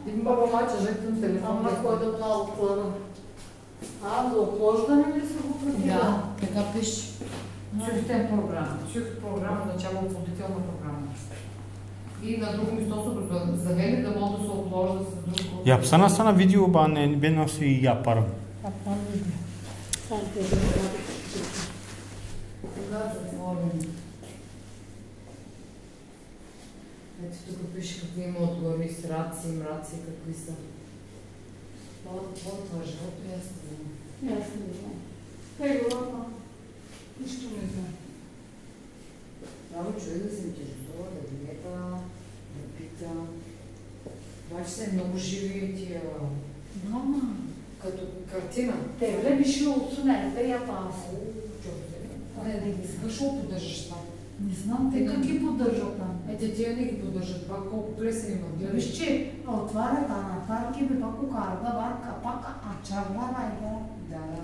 Един баба мача, жектен телефон. Ама кой да много плана. За охлаждане ли са го предвидили? Да, така пише. Чухте програма. Чух програма, начало оплодителна програма. И на друго место са го завели да може да се обложда с друго. Я псана стана видео, ба не бе си я парам. Там видео. Сам те Да, затворим. Ето тук пише какви има отгори с раци, мраци, какви са. Това е живото и аз не знам. аз не знам. Тегло, нищо не знам. Само човек да се интересува, да гледа, да пита. Обаче са много живи тия, Мама. като картина. Те вле би шли отсунете, я паса. Не искаш да поддържаш това. Не знам, те как ги поддържат там. Ете тия не ги поддържат, това колко плесен имат. Гледаш. Виж, че отваря на парки, бе пак карга, варка, пака, а чарла райда. Да.